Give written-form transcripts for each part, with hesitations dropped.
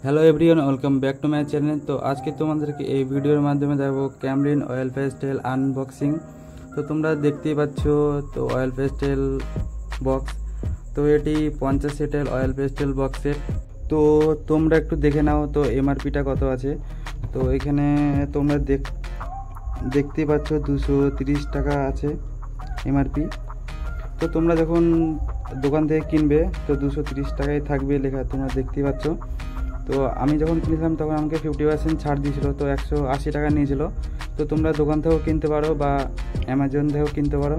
Hello everyone, welcome back to my channel. तो आज के तुम्हादेरके এই ভিডিওর মাধ্যমে দেখাবো ক্যামলিন অয়েল পেস্টেল আনবক্সিং। তো তোমরা দেখতেই পাচ্ছ তো অয়েল পেস্টেল বক্স। তো এটি 50 সেটের অয়েল পেস্টেল বক্সের। তো তোমরা একটু দেখে নাও তো এমআরপিটা কত আছে। তো এখানে তোমরা দেখতেই পাচ্ছ 230 টাকা আছে এমআরপি। তো তোমরা যখন দোকান থেকে কিনবে তো 230 টাকায় থাকবে লেখা, তোমরা দেখতেই পাচ্ছ। তো আমি যখন কিনেছিলাম তখন আমাকে 50% ছাড় দিয়েছিল, তো 180 টাকা নিয়েছিল। তো তোমরা দোকান থেকেও কিনতে পারো বা অ্যামাজন থেকেও কিনতে পারো।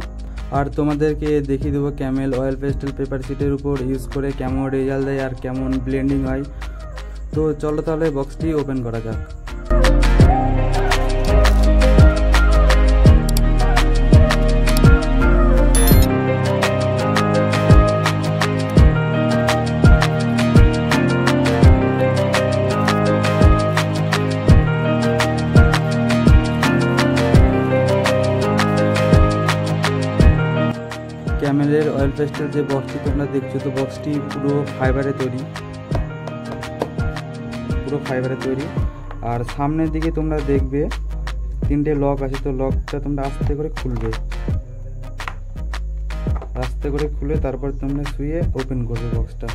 আর তোমাদেরকে দেখিয়ে দেবো ক্যামেল অয়েল পেস্টেল পেপার শিটের উপর ইউজ করে কেমন রেজাল্ট দেয় আর কেমন ব্লেন্ডিং হয়। তো চলো তাহলে বক্সটি ওপেন করা যাক। ক্যামেলের অয়েল পেস্টেল যে বক্সটি তোমরা দেখছো, তো বক্সটি পুরো ফাইবারে তৈরি। আর সামনের দিকে তোমরা দেখবে 3টে লক আছে। তো লকটা তোমরা আস্তে করে খুলে তারপর তোমরা শুয়ে ওপেন করবে বক্সটা।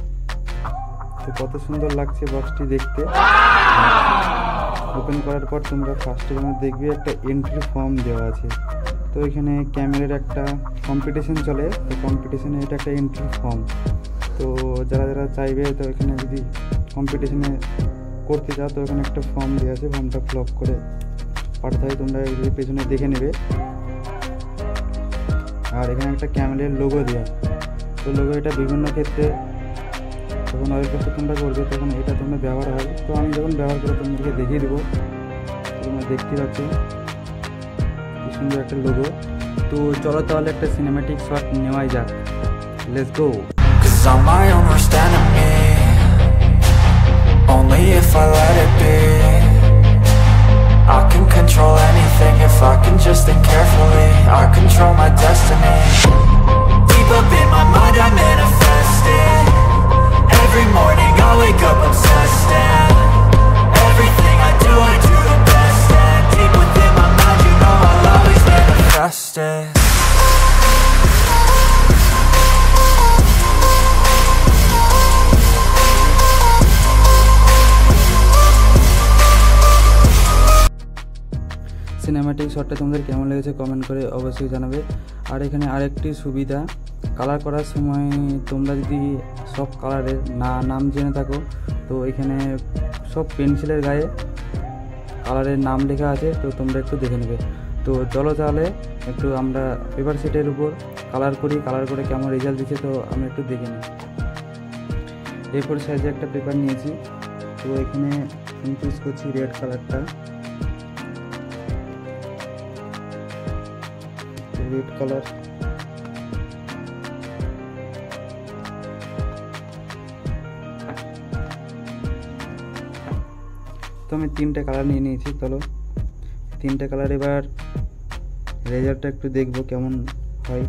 তো কত সুন্দর লাগছে বক্সটি দেখতে। ওপেন করার পর তোমরা ফার্স্টে তোমরা দেখবে একটা এন্ট্রি ফর্ম দেওয়া আছে। তো এখানে ক্যামেলের একটা কম্পিটিশন চলে, তো কম্পিটিশনে এটা একটা এন্ট্রি ফর্ম। তো যারা চাইবে তো এখানে যদি কম্পিটিশনে করতে চাও তো এখানে একটা ফর্ম দেওয়া আছে, ফর্মটা ফিল আপ করে পাঠাতে হয়। তোমরা এই পেছনে দেখে নেবে। আর এখানে একটা ক্যামেলের লোগো দেওয়া। তো লোগো এটা বিভিন্ন ক্ষেত্রে যখন অয়েল পেস্টেল তোমরা করবে তখন এটা তোমরা ব্যবহার হয়। তো আমি যখন ব্যবহার করে তোমাদেরকে দেখিয়ে দেবো। তোমরা দেখতে পাচ্ছ কি সুন্দর একটা লোগো। তো চলো তাহলে একটা সিনেম্যাটিক শট নেওয়াই যাক। Let's go. I'm my own worst enemy. Only if I let it be. I can control anything if I can just think carefully. I control my destiny. Deep up in my mind I manifest it. Every morning I wake up obsessed, and everything I do the best. And deep within my mind you know I'll always manifest it. Cinematic শটটা তোমাদের কেমন লেগেছে comment করে অবশ্যই জানাবে। আর এখানে আরেকটি সুবিধা, কালার করার সময় তোমরা যদি সব কালারের নাম জেনে থাকো তো এখানে সব পেন্সিলের গায়ে কালারের নাম লেখা আছে, তো তোমরা একটু দেখে নেবে। তো চলো তাহলে একটু আমরা পেপার শিটের উপর কালার করে কেমন রেজাল্ট দিচ্ছে তো আমরা একটু দেখে নিই। A4 সাইজে একটা পেপার নিয়েছি। তো এখানে আমি চুজ করছি রেড কালারটা। রেড কালার তো আমি 3টে কালার নিয়ে নিয়েছি। চলো 3টে কালার এবার রেজাল্টটা একটু দেখবো কেমন হয়।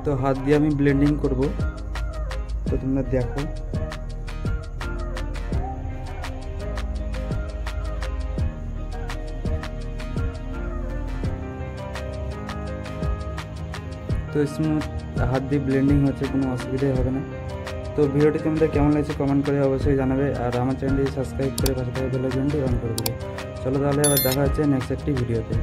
তো হাত দিয়ে আমি ব্লেন্ডিং করব, তো তোমরা দেখো। তো স্মুথ হাত দিয়ে ব্লেন্ডিং হচ্ছে, কোনো অসুবিধাই হবে না। তো ভিডিওটি তোমাদের কেমন লাগছে কমেন্ট করে অবশ্যই জানাবে। আর আমার চ্যানেলটি সাবস্ক্রাইব করে পাশে থাকা বেল আইকনটি অন করে দেবে। চলো তাহলে আবার দেখা হচ্ছে নেক্সট একটি ভিডিওতে।